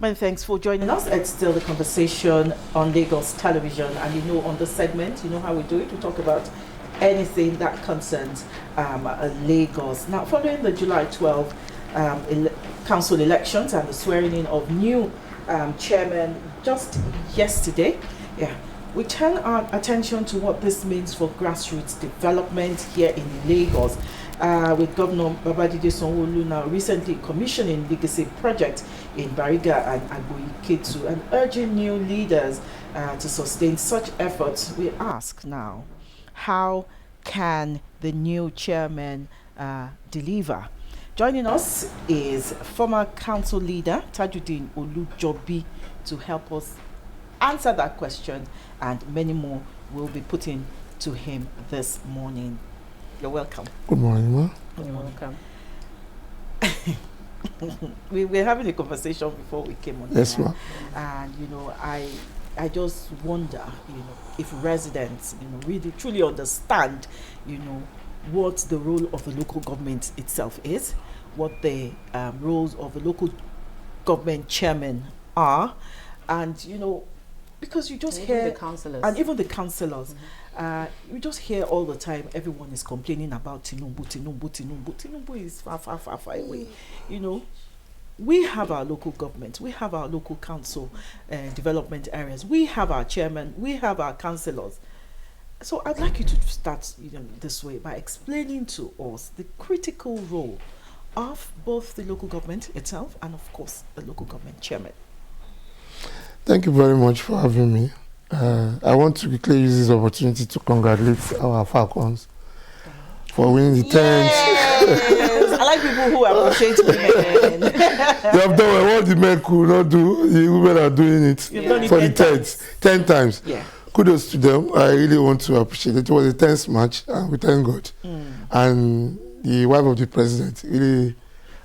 Many thanks for joining us. It's still the conversation on Lagos television, and on the segment, how we do it. We talk about anything that concerns Lagos. Now, following the July 12 council elections and the swearing in of new chairmen just yesterday, we turn our attention to what this means for grassroots development here in Lagos. With Governor Babajide Sanwo-Olu now recently commissioning legacy projects in Bariga and Agboiketu and urging new leaders to sustain such efforts. We ask now, how can the new chairman deliver? Joining us is former council leader Tajuddin Olujobi to help us answer that question, and many more will be putting to him this morning. You're welcome. Good morning, ma. You're welcome. We were having a conversation before we came on. Yes, ma'am. And I just wonder, if residents, really truly understand, what the role of the local government itself is, what the roles of the local government chairmen are, and because you just hear the councillors. And even the councillors. You just hear all the time everyone is complaining about Tinubu is far away. We have our local government, we have our local council development areas, we have our chairman, we have our councillors. So I'd like you to start this way by explaining to us the critical role of both the local government itself and of course the local government chairman. Thank you very much for having me. I want to quickly use this opportunity to congratulate our Falcons for winning the 10th. Yes. I like people who appreciate women. They have done what the men could not do. The women are doing it for the 10 times. Yeah. Kudos to them. I really want to appreciate it. It was a tense match, and we thank God. And the wife of the president really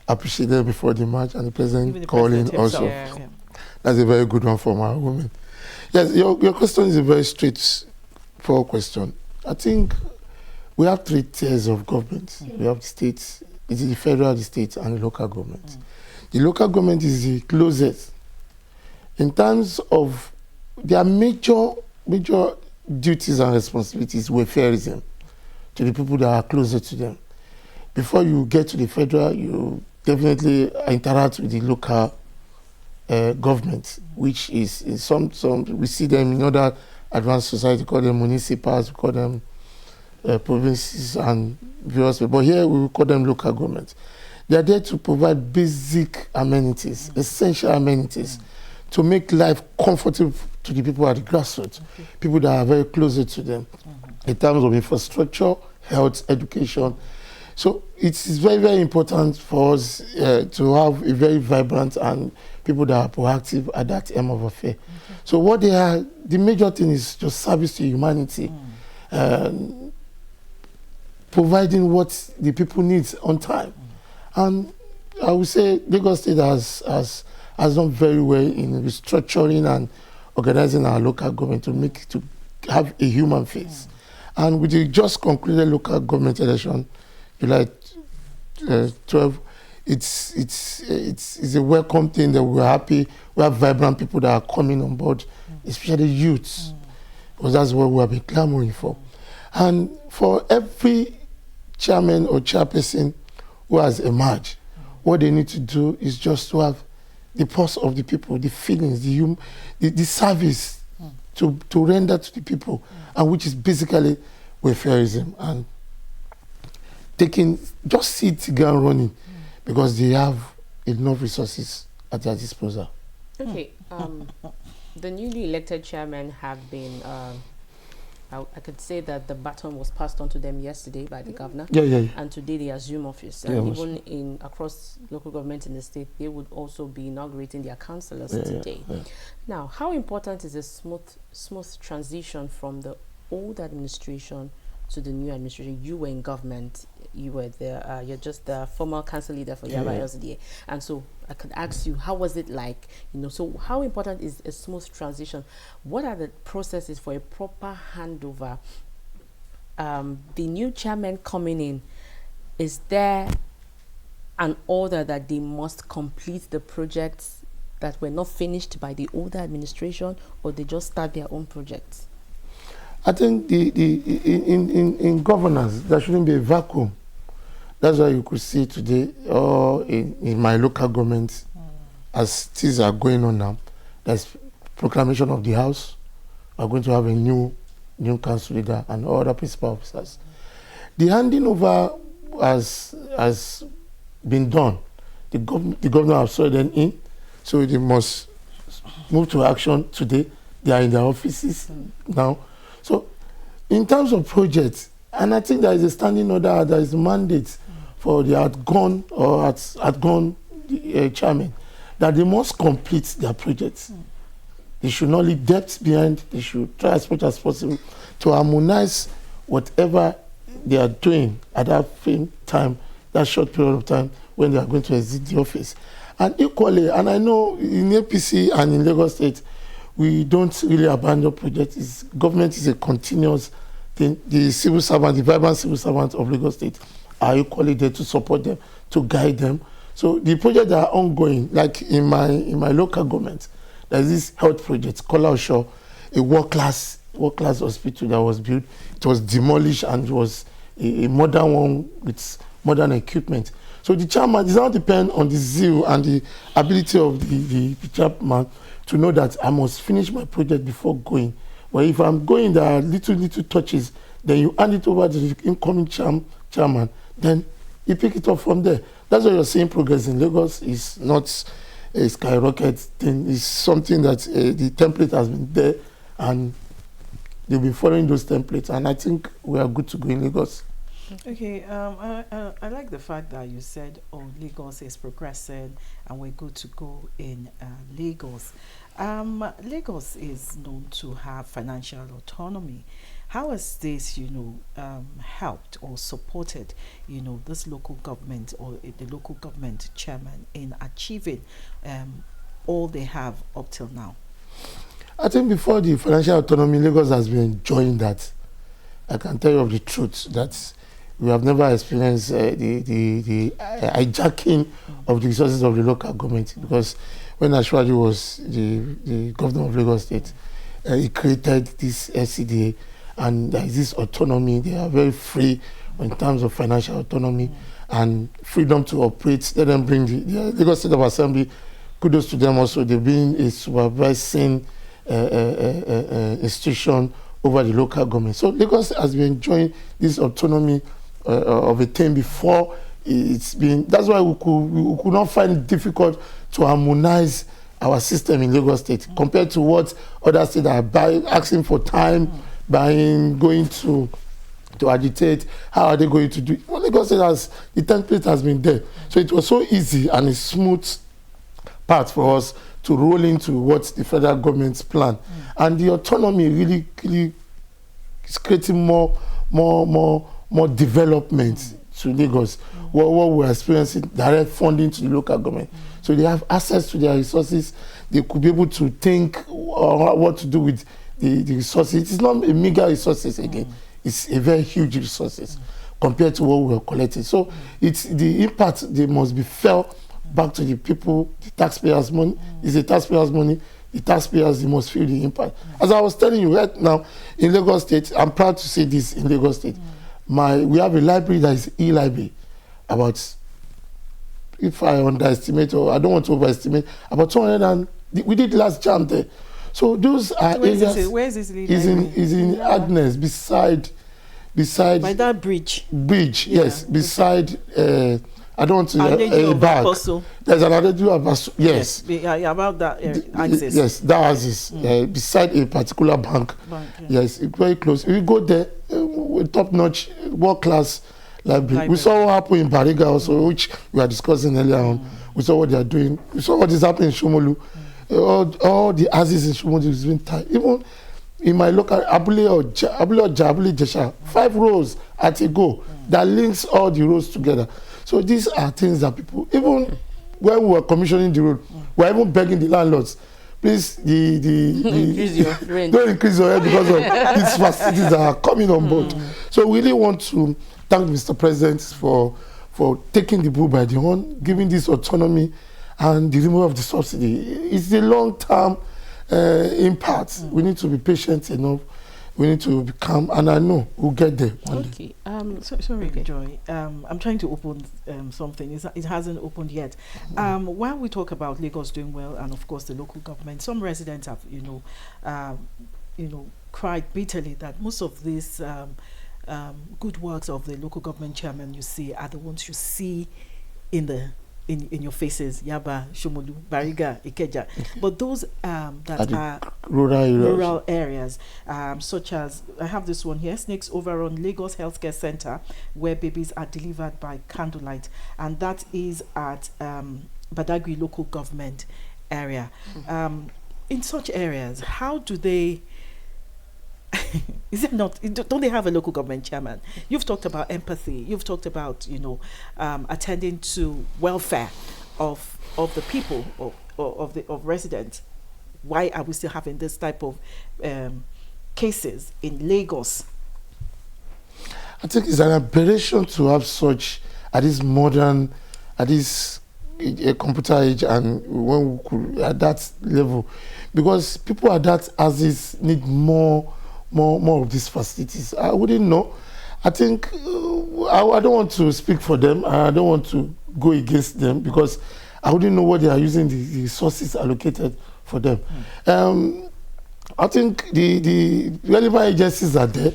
appreciated before the match, and the president calling also. Yeah. That's a very good one from our women. Yes, your question is a very straightforward question. I think we have 3 tiers of government. We have the states, it is the federal, the state, and the local government. The local government is the closest. In terms of their major duties and responsibilities, welfareism to the people that are closer to them. Before you get to the federal, you definitely interact with the local government, which is in some we see them in other advanced society, call them municipals, we call them provinces and various, but here we will call them local government. They are there to provide basic amenities, essential amenities, to make life comfortable to the people at the grassroots, people that are very closer to them, in terms of infrastructure, health, education. So it is very, very important for us to have a very vibrant and people that are proactive at that end of affair. So what they are, the major thing is just service to humanity, providing what the people need on time. And I would say Lagos State has done very well in restructuring and organizing our local government to have a human face. And with the just concluded local government election, July 12, it's a welcome thing that we're happy. We have vibrant people that are coming on board, especially youths, because that's what we have been clamoring for. And for every chairman or chairperson who has emerged, what they need to do is just to have the pulse of the people, the feelings, the service to render to the people, and which is basically welfareism and just see it ground running, because they have enough resources at their disposal. Okay, the newly elected chairmen have been, I could say that the baton was passed on to them yesterday by the governor. Yeah. And today they assume office. And even across local government in the state, they would also be inaugurating their councillors today. Yeah. Now, how important is a smooth transition from the old administration to the new administration? You were in government. You were you're just the former council leader for Yaba LCDA. And so I could ask you, how was it like? So how important is a smooth transition? What are the processes for a proper handover? The new chairman coming in, is there an order that they must complete the projects that were not finished by the older administration, or they just start their own projects? I think in governance, there shouldn't be a vacuum. That's why you could see today, or in my local government, as things are going on now, there's proclamation of the House. We're going to have a new council leader and other principal officers. The handing over has been done. The governor has saw them in, so they must move to action today. They are in their offices now. So, in terms of projects, and I think there is a standing order, there is a mandate for the outgone chairman that they must complete their projects. They should not leave debt behind. They should try as much as possible to harmonize whatever they are doing at that same time, that short period of time when they are going to exit the office. And equally, and I know in APC and in Lagos State, we don't really abandon projects. Government is a continuous thing. The civil servant, the vibrant civil servants of Lagos State are equally there to support them, to guide them. So the projects that are ongoing, like in my local government, there's this health project, Kola Osho, a world-class hospital that was built. It was demolished and it was a modern one with modern equipment. So the chairman does not depend on the zeal and the ability of the chairman to know that I must finish my project before going. Well, if I'm going, there are little touches, then you hand it over to the incoming chairman, then you pick it up from there. That's why you're seeing progress in Lagos. It's not a skyrocket thing. It's something that the template has been there, and they'll be following those templates. And I think we are good to go in Lagos. Okay, I like the fact that you said, Lagos is progressing and we're good to go in Lagos. Lagos is known to have financial autonomy. How has this, helped or supported, this local government or the local government chairman in achieving all they have up till now? I think before the financial autonomy, Lagos has been enjoying that. I can tell you of the truth that we have never experienced the hijacking of the resources of the local government, because when Ashwaji was the governor of Lagos State, he created this LCDA, and there is this autonomy. They are very free in terms of financial autonomy and freedom to operate. Let them bring the Lagos State of Assembly. Kudos to them also. They've been a supervising institution over the local government. So Lagos has been enjoying this autonomy of a thing before it's been. That's why we could not find it difficult to harmonize our system in Lagos State compared to what other states are asking for time, going to agitate. How are they going to do it? Well, Lagos State the template has been there. So it was so easy and a smooth path for us to roll into what the federal government's plan. And the autonomy really is creating more development to Lagos. What we're experiencing, direct funding to the local government. So they have access to their resources. They could be able to think what to do with the resources. It's not a meager resources again. It's a very huge resources compared to what we're collecting. So it's the impact, they must be felt back to the people. The taxpayers' money is the taxpayers' money. The taxpayers, they must feel the impact. As I was telling you right now, in Lagos State, I'm proud to say this in Lagos State. We have a library that is e-library. About, if I underestimate, or I don't want to overestimate, about 200, we did last jam there. So those are areas. Where is this library? Is in Agnes, beside by that bridge. Yes, beside. I don't want to back. There's another Apostle. Yes. About that access. Yes, that access beside a particular bank. Yes, it's very close. We go there with top-notch, world-class library. We saw what happened in Bariga also, which we are discussing earlier on. We saw what they are doing. We saw what is happening in Shomolu. All the houses in Shomolu is being tied. Even in my local Abule Jesha, 5 rows at a go that links all the roads together. So these are things that people, even when we were commissioning the road, we were even begging the landlords, please, increase your rent. Don't increase your rent because of these facilities that are coming on board. So we really want to thank Mr. President for taking the bull by the horn, giving this autonomy, and the removal of the subsidy. It's a long-term impact. We need to be patient enough. We need to be calm, and I know we'll get there one day. Sorry, Joy. I'm trying to open something. It hasn't opened yet. While we talk about Lagos doing well, and of course the local government, some residents have, cried bitterly that most of these good works of the local government chairman you see are the ones you see in your faces, Yaba, Shomolu, Bariga, Ikeja. But those that are rural areas, such as, I have this one here, Snakes Over on Lagos Healthcare Center, where babies are delivered by candlelight. And that is at Badagry local government area. In such areas, how do they... Is it not? Don't they have a local government chairman? You've talked about empathy. You've talked about attending to welfare of the people of residents. Why are we still having this type of cases in Lagos? I think it's an aberration to have such at this modern, at this computer age, and when we could, at that level, because people at that as is need more of these facilities. I wouldn't know. I think I don't want to speak for them. I don't want to go against them because I wouldn't know what they are using the resources allocated for them. I think the relevant agencies are there.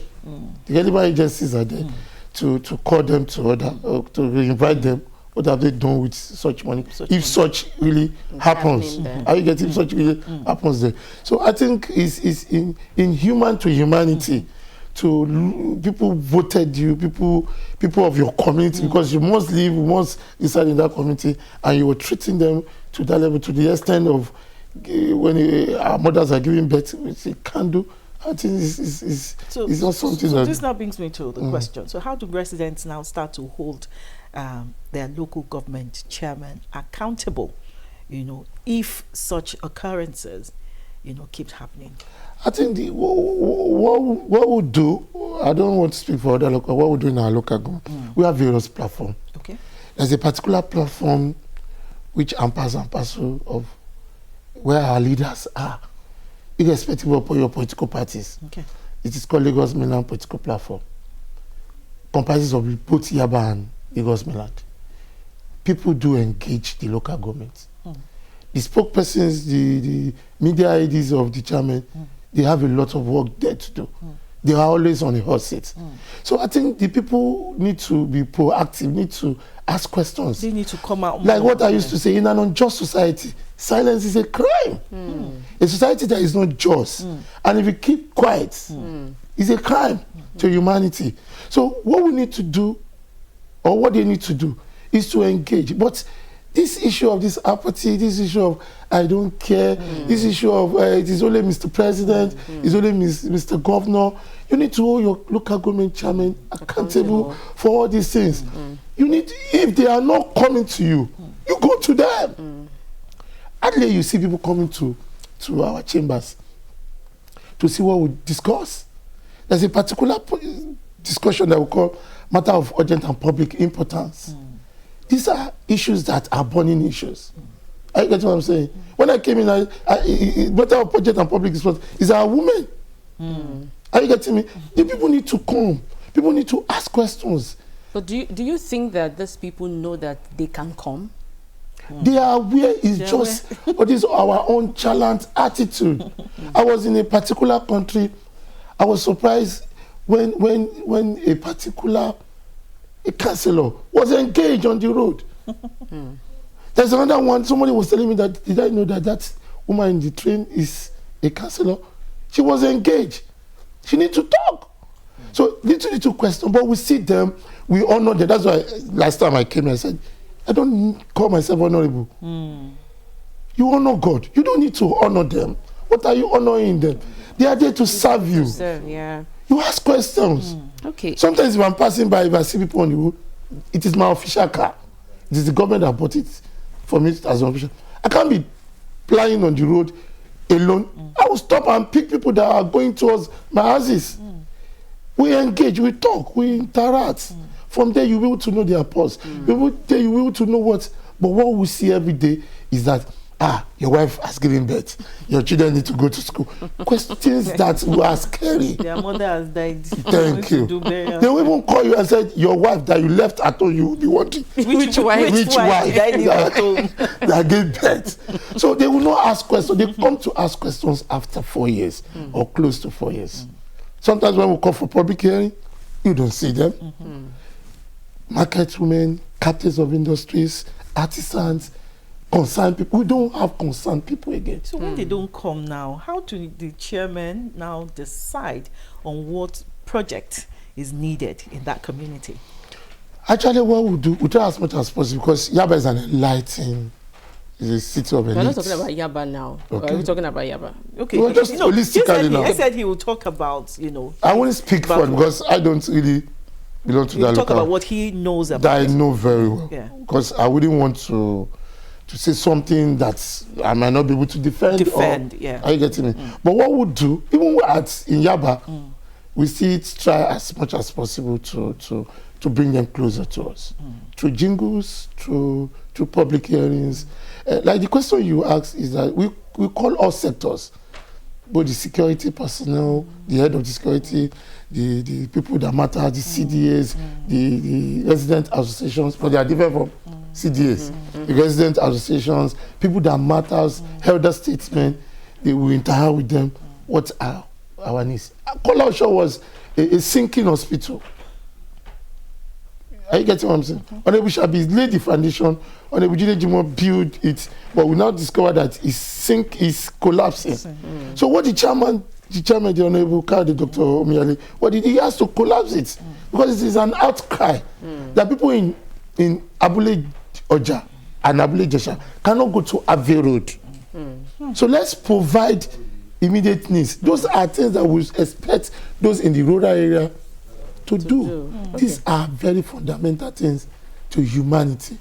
The relevant agencies are there to call them to order, to invite them. What have they done with such money? If such really happens, are you getting such really happens there? So I think it's inhuman to humanity to people voted you, people of your community, because you must live, you must reside in that community, and you were treating them to that level, to the extent of when our mothers are giving birth, we say can't do. I think it's not something. So this now brings me to the question. So how do residents now start to hold their local government chairman accountable, if such occurrences, keep happening? I think what we do, I don't want to speak for other local, what we do in our local government, we have various platforms. Okay. There's a particular platform which ampers and parcel of where our leaders are, irrespective of your political parties. Okay. It is called Lagos Mainland Political Platform. Comprises of both Yaba and Lagos Mainland. People do engage the local government. The spokespersons, the media IDs of the chairman, they have a lot of work there to do. They are always on the hot seat. So I think the people need to be proactive, need to ask questions. They need to come out. Like what I used to say, in an unjust society, silence is a crime. A society that is not just. And if you keep quiet, it's a crime to humanity. So what we need to do, or what they need to do, is to engage. But this issue of this apathy, this issue of I don't care, this issue of it is only Mr. President, it's only Mr. Governor, you need to hold your local government chairman accountable for all these things. You need, if they are not coming to you, you go to them. Hardly you see people coming to our chambers to see what we discuss. There's a particular discussion that we call matter of urgent and public importance. These are issues that are burning issues. Are you getting what I'm saying? When I came in, matter of urgent and public importance is our women. Are you getting me? The people need to come. People need to ask questions. But do you think that these people know that they can come? They are aware. It's just what is our own challenge attitude. I was in a particular country. I was surprised when a particular councillor was engaged on the road. There's another one. Somebody was telling me that, did I know that woman in the train is a councillor? She was engaged. She needs to talk. So little question, but we see them, we honor them. That's why last time I came, I said, I don't call myself honorable. You honor God. You don't need to honor them. What are you honoring them? They are there to serve you. You ask questions. Okay. Sometimes if I'm passing by, if I see people on the road, it is my official car. It is the government that bought it for me as an official. I can't be flying on the road alone. I will stop and pick people that are going towards my houses. We engage, we talk, we interact. From there, you'll be able to know their pulse. You'll be able to know what But what we see every day is that, your wife has given birth, your children need to go to school. Questions that were scary. Their mother has died. Thank you. They will even call you and say, your wife that you left at home, you will be wondering. Which wife died at home? That gave birth. So they will not ask questions. They come to ask questions after 4 years or close to 4 years. Sometimes when we call for public hearing, you don't see them. Market women, captains of industries, artisans, concerned people. We don't have concerned people again. So when they don't come now, how do the chairman now decide on what project is needed in that community? Actually, what we do, we try as much as possible, because Yaba is an enlightening, is a city of elites. We're not talking about Yaba now. Okay. We're talking about Yaba. Okay. Well, just holistically now. I said he will talk about, I won't speak for him because I don't really belong to that local. Talk about what he knows about. That I know very well. Yeah. Because I wouldn't want to say something that I might not be able to defend. Yeah. Are you getting me? But what we do, even in Yaba, we see it try as much as possible to bring them closer to us. Through jingles, through public hearings. Like the question you asked is that we call all sectors, both the security personnel, the head of the security, the people that matter, the CDAs, the resident associations, but they are different from CDAs. The resident associations, people that matters, elder statesmen, they will interact with them. What are our needs? Kola Osho was a sinking hospital. Are you getting what I'm saying? Honorable Shabi laid the foundation, Honorable Jide Jimo built it, but we now discover that it's collapsing. So what the chairman, the Honorable Kade, Dr. Omiyale, what did he has to collapse it? Because it is an outcry that people in Abule Oja and Abule Jesha cannot go to Ave Road. So let's provide immediate needs. Those are things that we expect those in the rural area to do. These are very fundamental things to humanity.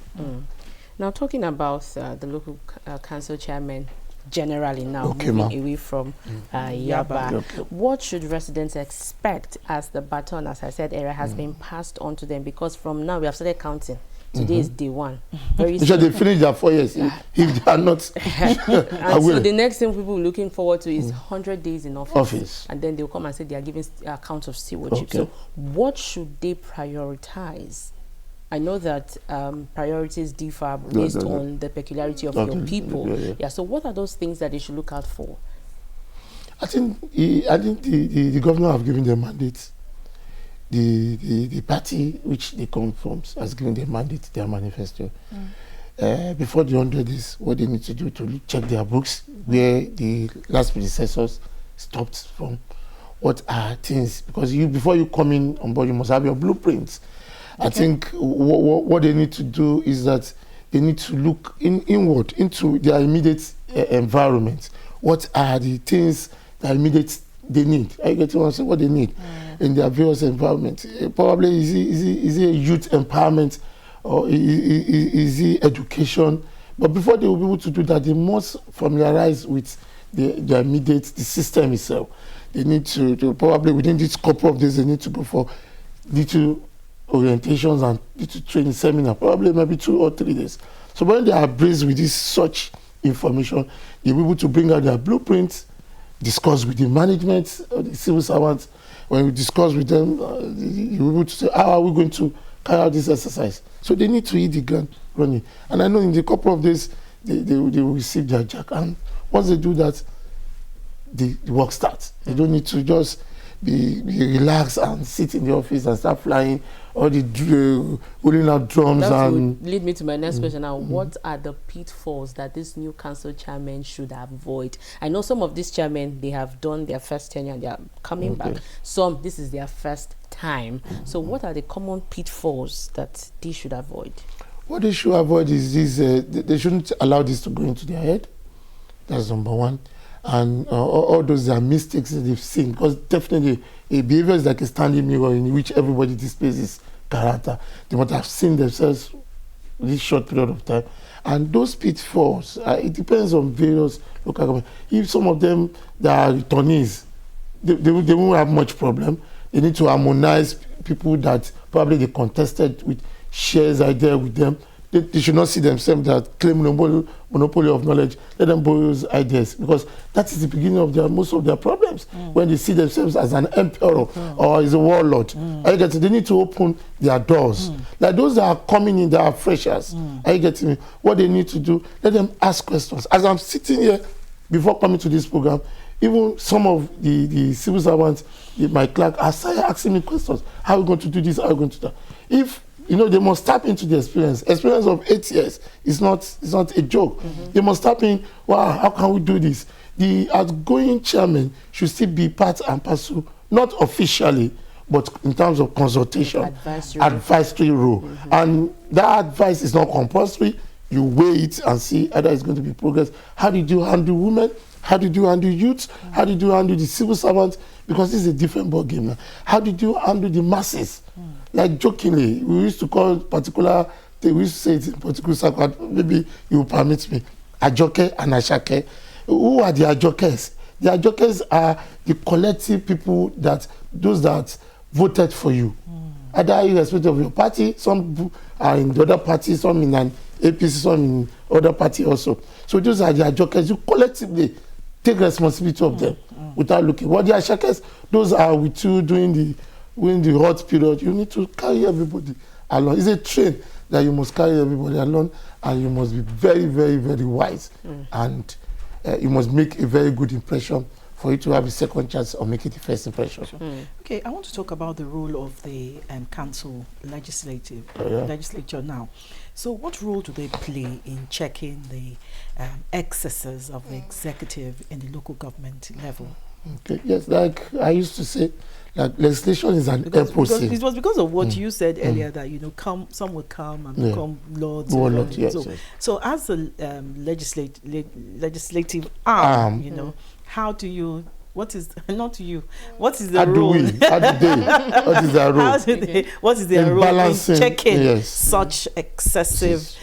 Now, talking about the local council chairman generally now, moving away from Yaba, what should residents expect as the baton, as I said, area has been passed on to them? Because from now we have started counting. Today is day one. Very soon. They finish their 4 years if they are not. And so the next thing people are looking forward to is 100 days in office. And then they'll come and say they are giving account of stewardship. So what should they prioritize? I know that priorities differ based on the peculiarity of your people. So what are those things that they should look out for? I think the governor have given them mandates. The party which they come from has given their mandate, their manifesto. Before the 100 days, what they need to do to check their books, where the last predecessors stopped from, what are things, because before you come in on board, you must have your blueprints. I think what they need to do is that they need to look inward into their immediate environment. What are the things that immediate they need? I get to answer what they need in their various environments. Probably is it youth empowerment, or is it education? But before they will be able to do that, they must familiarize with the immediate, the system itself. They need to probably within this couple of days, they need to go for little orientations and little training seminar, probably maybe 2 or 3 days. So when they are abreast with this such information, they'll be able to bring out their blueprints, discuss with the management of the civil servants. When we discuss with them, you'll be able to say, how are we going to carry out this exercise? So they need to hit the ground running. And I know in a couple of days, they will receive their jack. And once they do that, the work starts. They don't need to just be relaxed and sit in the office and start flying all the rolling out drums. That would lead me to my next question now. What are the pitfalls that this new council chairman should avoid? I know some of these chairmen, they have done their first tenure and they are coming back. Some, this is their first time. So what are the common pitfalls that they should avoid? What they should avoid is this, they shouldn't allow this to go into their head. That's number one. And all those are mistakes that they've seen, because definitely a behavior is like a standing mirror in which everybody displays his character. They must have seen themselves in this short period of time. And those pitfalls, it depends on various local governments. If some of them that are returnees, they won't have much problem. They need to harmonize people that probably they contested with, shares idea with them. They should not see themselves that claim monopoly of knowledge. Let them borrow ideas, because that is the beginning of most of their problems. When they see themselves as an emperor or as a warlord, are you getting? They need to open their doors. Like those that are coming in, that are freshers. Are you getting me? What they need to do, let them ask questions. As I'm sitting here before coming to this program, even some of the civil servants, my clerk, are asking me questions. How are we going to do this? How are we going to do that? If they must tap into the experience. Experience of 8 years is not a joke. They must tap in. Wow, how can we do this? The outgoing chairman should still be part and parcel, not officially, but in terms of consultation, advisory role. And that advice is not compulsory. You weigh it and see whether it's going to be progress. How did you handle women? How did you handle youth? How did you handle the civil servants? Because this is a different ball game now. How did you handle the masses? Like jokingly, we used to call particular thing, we used to say it in particular circle, maybe you will permit me, Ajoke and Ashake. Who are the Ajokes? The Ajokes are the collective people those that voted for you. Either irrespective of your party, some are in the other party, some in an APC, some in other party also. So those are the Ajokes. You collectively take responsibility of them without looking. What the Ashakes, those are with you during the hot period. You need to carry everybody along. It's a train that you must carry everybody along, and you must be very, very, very wise. And you must make a very good impression for you to have a second chance of making the first impression. Okay, I want to talk about the role of the council legislature now. So what role do they play in checking the excesses of the executive in the local government level? Okay, yes, like I used to say, like legislation is an epoxy. It was because of what you said earlier that some will come and become lords. So as a legislative arm, how do you? What is not you? What is the role? What is their role in checking such excessive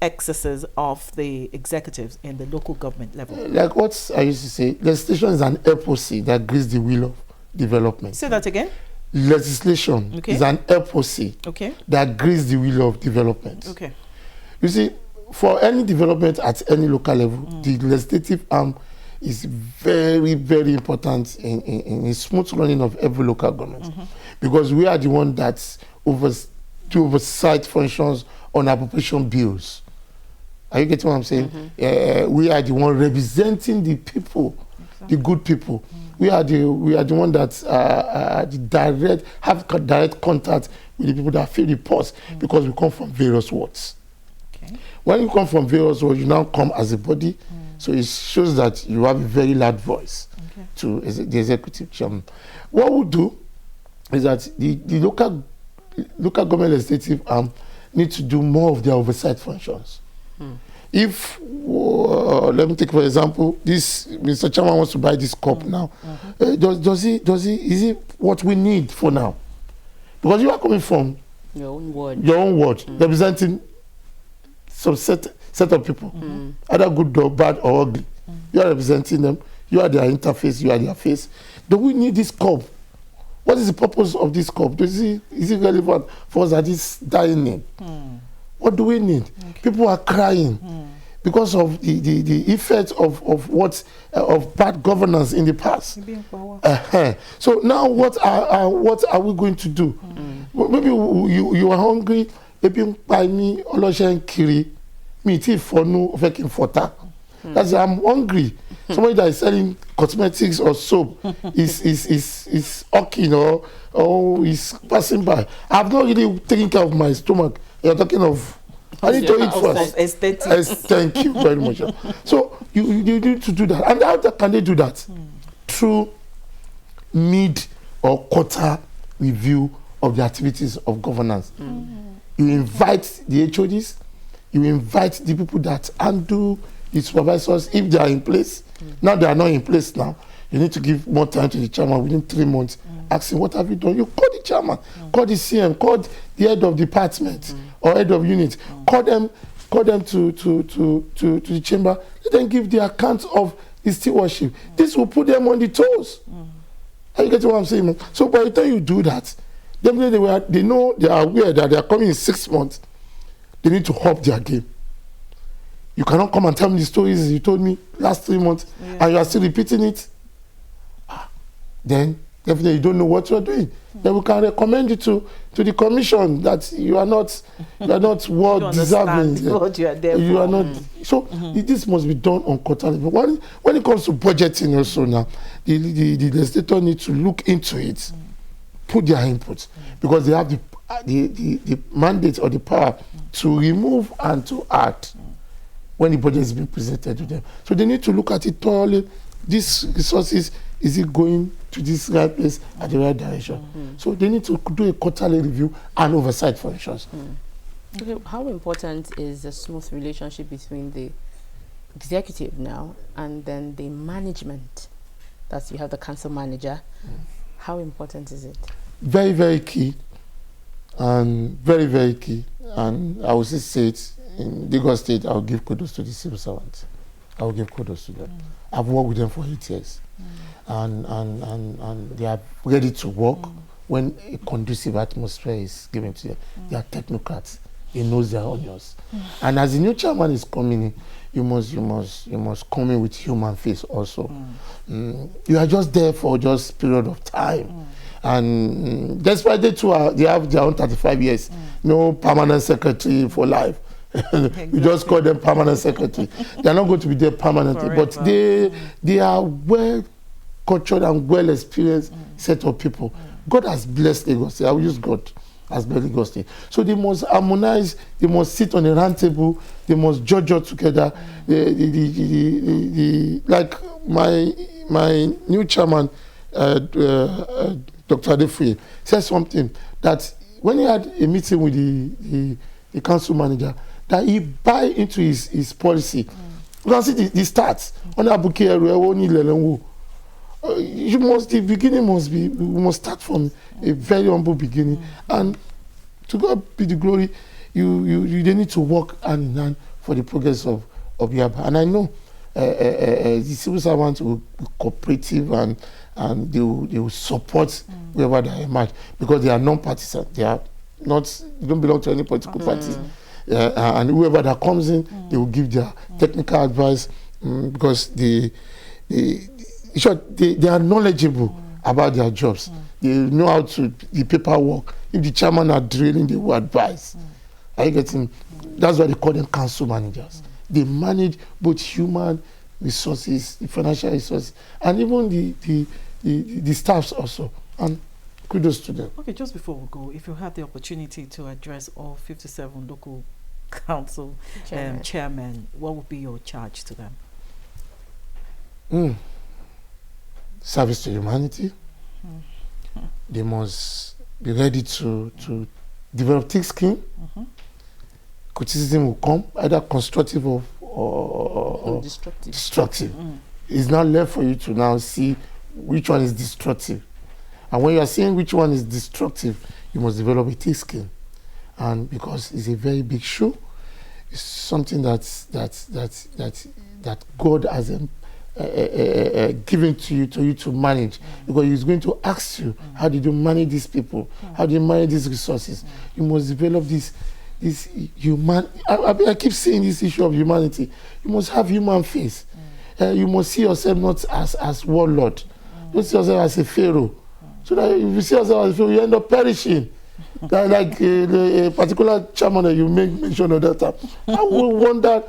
excesses of the executives in the local government level? Like what I used to say, legislation is an epoxy that greases the wheel of development. Say that again. Legislation is an epoxy that greases the wheel of development. Okay. You see, for any development at any local level, the legislative arm is very, very important in the smooth running of every local government, because we are the one that oversight functions on appropriation bills. Are you getting what I'm saying? We are the one representing the people, the good people. We are the one that have direct contact with the people that fill the post, because we come from various wards. When you come from various wards, you now come as a body. So it shows that you have a very loud voice to the executive chairman. What we'll do is that the local government legislative arm need to do more of their oversight functions. If, let me take for example, this Mr. Chairman wants to buy this cup now. Is it what we need for now? Because you are coming from your own ward, representing some set of people, either good or bad or ugly. You are representing them. You are their interface. You are their face. Do we need this cup? What is the purpose of this cup? Is it relevant for us at this dying need? What do we need? People are crying because of the effect of bad governance in the past. So now what are we going to do? Maybe you are hungry. That's I'm hungry. Somebody that is selling cosmetics or soap is hawking or is passing by. I've not really taken care of my stomach. You're talking of, I need to eat first. Aesthetics. Thank you very much. So you need to do that. And how can they do that? Through mid or quarter review of the activities of governance. You invite the HODs, you invite the people that handle the supervisors if they are in place. Now they are not in place now. You need to give more time to the chairman within 3 months. Ask him, what have you done? You call the chairman, call the CM, call the head of department or head of unit. Call them to the chamber. Let them give the account of the stewardship. This will put them on the toes. Are you getting what I'm saying, man? So by the time you do that, definitely they are aware that they are coming in 6 months. they need to up their game. You cannot come and tell me the stories you told me last 3 months, and you are still repeating it. Then definitely you don't know what you are doing. Then we can recommend you to the commission that you are not worth deserving. What you are there you for. are not. So this must be done on quarterly. But when it comes to budgeting also now, the legislator need to look into it, put their input, because they have the mandate or the power to remove and to add when the budget is being presented to them. So they need to look at it thoroughly. These resources, is it going to this right place at the right direction? So they need to do a quarterly review and oversight functions. Okay, how important is the smooth relationship between the executive now and then the management? That's, you have the council manager. How important is it? Very, very key, and very, very key. And I will say it, in Lagos State, I will give kudos to the civil servants. I will give kudos to them. I've worked with them for 8 years. And they are ready to work when a conducive atmosphere is given to them. They are technocrats. They know their onions. And as the new chairman is coming in, you must come in with human face also. You are just there for just period of time. And despite they have their own 35 years, no permanent secretary for life. You just call them permanent secretary. They are not going to be there permanently, but they are well cultured and well experienced set of people. God has blessed Lagos State. I will use God as blessed Lagos State. So they must harmonize. They must sit on a round table. They must judge all together. Like my new chairman, Dr. Adefuye, said something that when he had a meeting with the council manager, that he buy into his policy. You can see the stats. You must, the beginning must be, we must start from a very humble beginning. And to God be the glory, you they need to work hand in hand for the progress of Yaba. And I know the civil servants will be cooperative and they will support wherever they emerge, because they are non-partisan. They don't belong to any political party. And whoever that comes in, they will give their technical advice, because they are knowledgeable about their jobs. They know how to the paperwork. If the chairman are drilling, they will advise. Are you getting? That's why they call them council managers. They manage both human resources, the financial resources, and even the staffs also. And kudos to them. Okay, just before we go, if you had the opportunity to address all 57 local council chairmen, what would be your charge to them? Service to humanity. They must be ready to develop thick skin. Criticism will come, either constructive or destructive. It's not left for you to now see which one is destructive. And when you are seeing which one is destructive, you must develop a thick skin. And because it's a very big shoe, it's something that God has given to you to manage, because He's going to ask you, how did you manage these people? How do you manage these resources? You must develop this human. I keep saying this issue of humanity. You must have human face. You must see yourself not as warlord. Don't see yourself as a pharaoh. So that if you see yourself as a pharaoh, you end up perishing. Like a particular chairman that you make mention of that time. I would wonder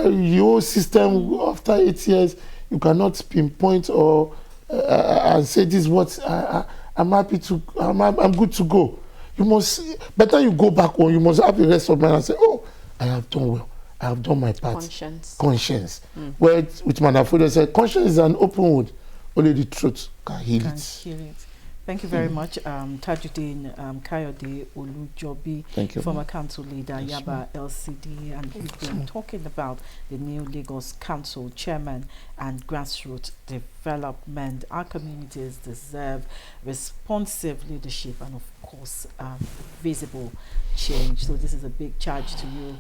your system after 8 years, you cannot pinpoint or and say this is what I'm happy to, I'm good to go. You must, better you go back home, you must have the rest of mind and say, oh, I have done well. I have done my part. Conscience. Where with Manafudo said, conscience is an open wound. Only the truth can heal it. Thank you very much, Tajuddin Kayode Olujobi, former council leader, Yaba LCDA, and we've been talking about the new Lagos Council Chairman and grassroots development. Our communities deserve responsive leadership and, of course, visible change. So this is a big charge to you,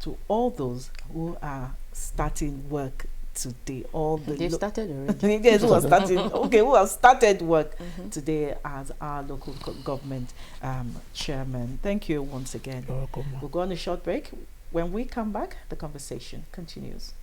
to all those who are starting work today. All the They've started already. yes, who have started work today as our local government chairman. Thank you once again. You're welcome. We'll go on a short break. When we come back, the conversation continues.